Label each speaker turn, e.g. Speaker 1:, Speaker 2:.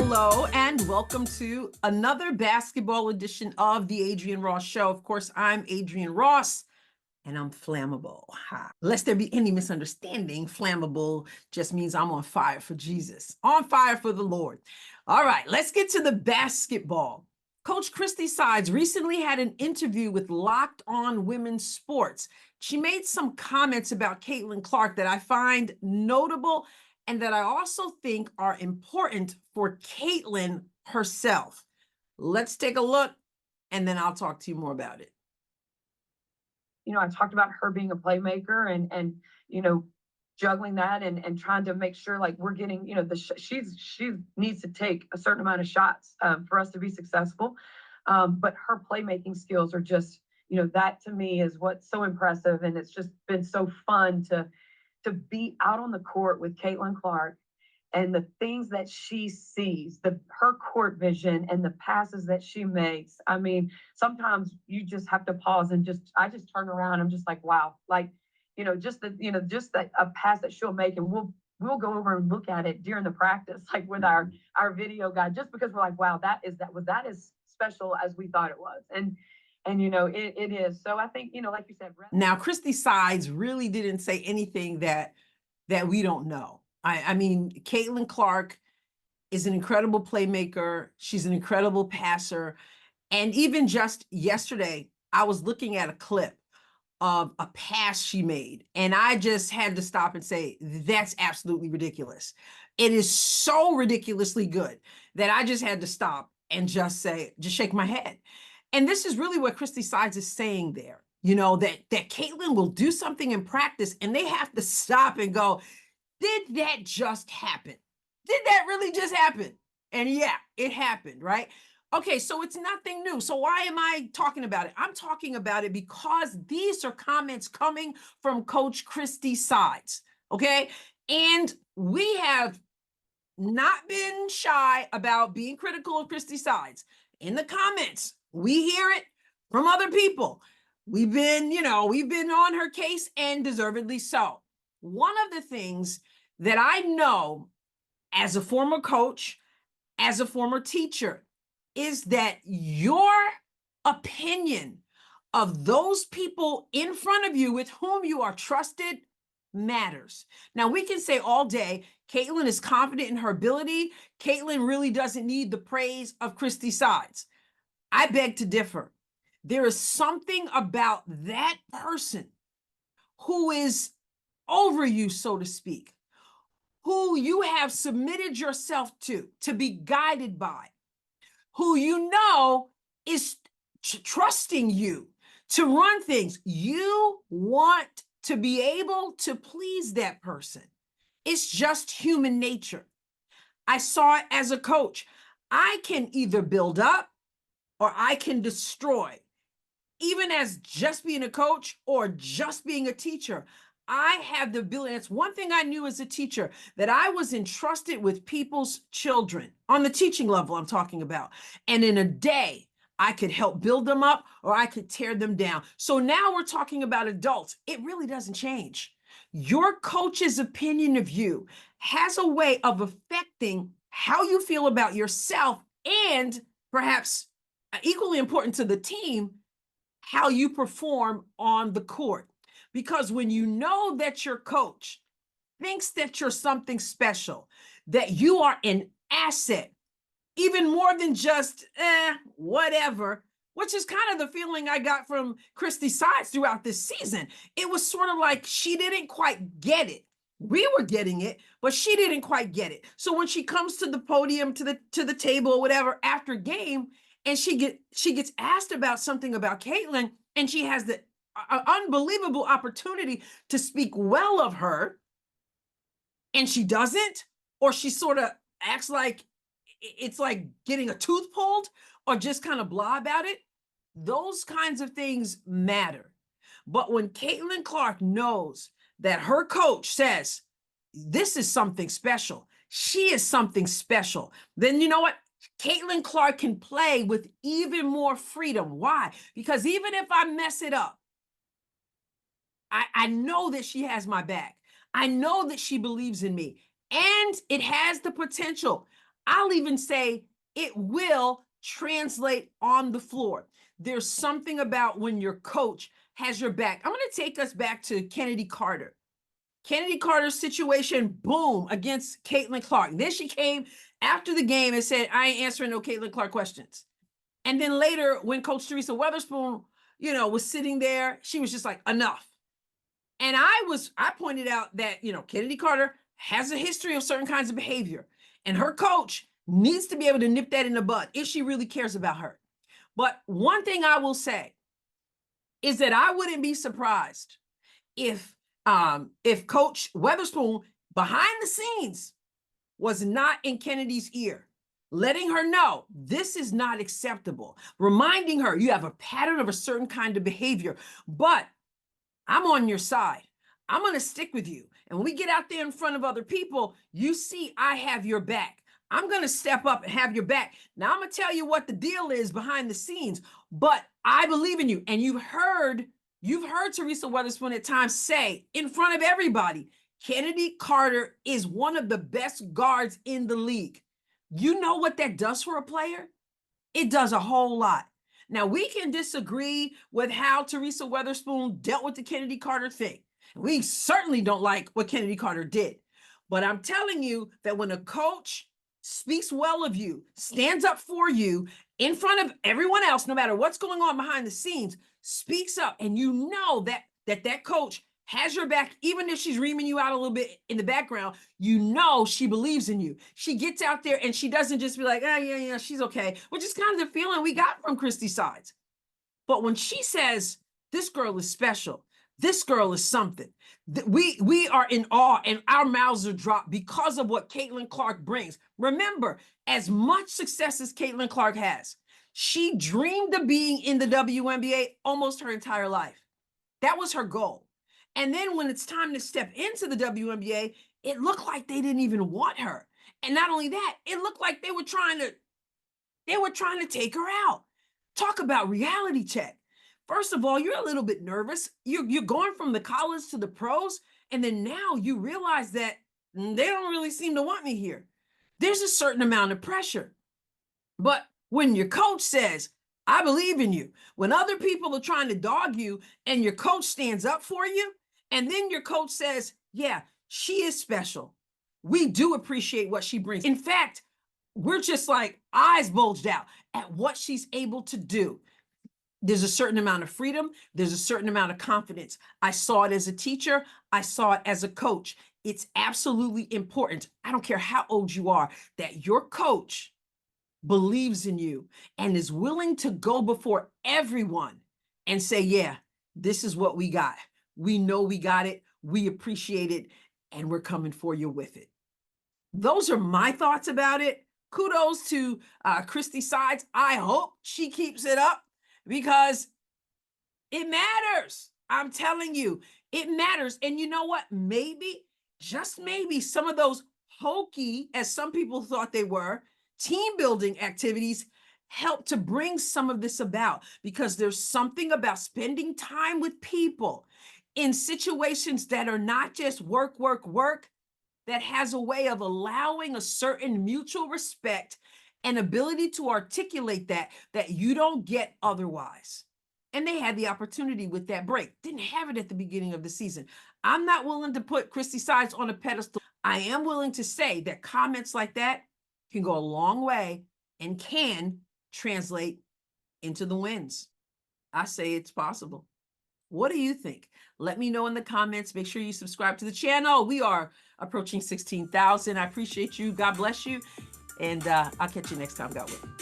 Speaker 1: Hello and welcome to another basketball edition of the Adrienne Ross Show. Of course, I'm Adrienne Ross and I'm flammable. Lest there be any misunderstanding, flammable just means I'm on fire for Jesus, on fire for the Lord. All right, let's get to the basketball. Coach Christie Sides recently had an interview with Locked On Women's Sports. She made some comments about Caitlin Clark that I find notable and that I also think are important for Caitlin herself. Let's take a look, and then I'll talk to you more about it.
Speaker 2: You know, I talked about her being a playmaker and juggling that and trying to make sure like we're getting, she needs to take a certain amount of shots for us to be successful. But her playmaking skills are just, that to me is what's so impressive. And it's just been so fun to be out on the court with Caitlin Clark and the things that she sees, her court vision and the passes that she makes. I mean, sometimes you just have to pause and I just turn around. I'm just like, wow, like, just that a pass that she'll make, and we'll go over and look at it during the practice, like with our video guy, just because we're like, wow, was that as special as we thought it was. And it is. So I think, like you said.
Speaker 1: Now, Christie Sides really didn't say anything that we don't know. I mean, Caitlin Clark is an incredible playmaker. She's an incredible passer. And even just yesterday, I was looking at a clip of a pass she made, and I just had to stop and say, that's absolutely ridiculous. It is so ridiculously good that I just had to stop and just shake my head. And this is really what Christie Sides is saying there, that Caitlin will do something in practice and they have to stop and go, did that just happen? Did that really just happen? And yeah, it happened, right? Okay, so it's nothing new. So why am I talking about it? I'm talking about it because these are comments coming from Coach Christie Sides, okay? And we have not been shy about being critical of Christie Sides. In the comments, we hear it from other people. We've been on her case, and deservedly so. One of the things that I know as a former coach, as a former teacher, is that your opinion of those people in front of you with whom you are trusted matters. Now, we can say all day, Caitlin is confident in her ability. Caitlin really doesn't need the praise of Christie Sides. I beg to differ. There is something about that person who is over you, so to speak, who you have submitted yourself to be guided by, who is trusting you to run things. You want to be able to please that person. It's just human nature. I saw it as a coach. I can either build up or I can destroy. Even as just being a coach or just being a teacher, I have the ability. That's one thing I knew as a teacher, that I was entrusted with people's children on the teaching level I'm talking about. And in a day, I could help build them up or I could tear them down. So now we're talking about adults. It really doesn't change. Your coach's opinion of you has a way of affecting how you feel about yourself, and perhaps equally important to the team, how you perform on the court. Because when you know that your coach thinks that you're something special, that you are an asset, even more than just whatever, which is kind of the feeling I got from Christie Sides throughout this season. It was sort of like she didn't quite get it. We were getting it, but she didn't quite get it. So when she comes to the podium, to the table or whatever after game, and she gets asked about something about Caitlin, and she has the unbelievable opportunity to speak well of her, and she doesn't, or she sort of acts like it's like getting a tooth pulled, or just kind of blah about it. Those kinds of things matter. But when Caitlin Clark knows that her coach says, this is something special, she is something special, then you know what? Caitlin Clark can play with even more freedom. Why? Because even if I mess it up, I know that she has my back. I know that she believes in me, and it has the potential. I'll even say it will translate on the floor. There's something about when your coach has your back. I'm going to take us back to Kennedy Carter. Kennedy Carter's situation, boom, against Caitlin Clark. Then she came after the game and said, I ain't answering no Caitlin Clark questions. And then later, when Coach Teresa Weatherspoon, was sitting there, she was just like, enough. And I pointed out that, Kennedy Carter has a history of certain kinds of behavior, and her coach needs to be able to nip that in the bud if she really cares about her. But one thing I will say is that I wouldn't be surprised if Coach Weatherspoon behind the scenes was not in Kennedy's ear, letting her know this is not acceptable, reminding her you have a pattern of a certain kind of behavior, but I'm on your side. I'm going to stick with you. And when we get out there in front of other people, you see I have your back. I'm going to step up and have your back. Now I'm going to tell you what the deal is behind the scenes, but I believe in you. And you've heard Teresa Weatherspoon at times say in front of everybody, Kennedy Carter is one of the best guards in the league. You know what that does for a player? It does a whole lot. Now, we can disagree with how Teresa Weatherspoon dealt with the Kennedy Carter thing. We certainly don't like what Kennedy Carter did. But I'm telling you that when a coach speaks well of you, stands up for you in front of everyone else, no matter what's going on behind the scenes, speaks up, and you know that coach has your back, even if she's reaming you out a little bit in the background, she believes in you. She gets out there and she doesn't just be like, oh, yeah, she's okay, which is kind of the feeling we got from Christie Sides. But when she says, this girl is special, this girl is something, we are in awe and our mouths are dropped because of what Caitlin Clark brings. Remember, as much success as Caitlin Clark has, she dreamed of being in the WNBA almost her entire life. That was her goal. And then when it's time to step into the WNBA, it looked like they didn't even want her. And not only that, it looked like they were trying to take her out. Talk about reality check. First of all, you're a little bit nervous. You're going from the college to the pros, and then now you realize that they don't really seem to want me here. There's a certain amount of pressure. But when your coach says, I believe in you, when other people are trying to dog you and your coach stands up for you, and then your coach says, yeah, she is special. We do appreciate what she brings. In fact, we're just like eyes bulged out at what she's able to do. There's a certain amount of freedom. There's a certain amount of confidence. I saw it as a teacher. I saw it as a coach. It's absolutely important. I don't care how old you are, that your coach believes in you and is willing to go before everyone and say, yeah, this is what we got. We know we got it. We appreciate it. And we're coming for you with it. Those are my thoughts about it. Kudos to Christie Sides. I hope she keeps it up because it matters. I'm telling you, it matters. And you know what? Maybe, just maybe, some of those hokey, as some people thought they were, team building activities help to bring some of this about, because there's something about spending time with people in situations that are not just work, that has a way of allowing a certain mutual respect and ability to articulate that you don't get otherwise. And they had the opportunity with that break. Didn't have it at the beginning of the season. I'm not willing to put Christie Sides on a pedestal. I am willing to say that comments like that can go a long way and can translate into the wins. I say it's possible. What do you think? Let me know in the comments. Make sure you subscribe to the channel. We are approaching 16,000. I appreciate you. God bless you. And I'll catch you next time. God willing.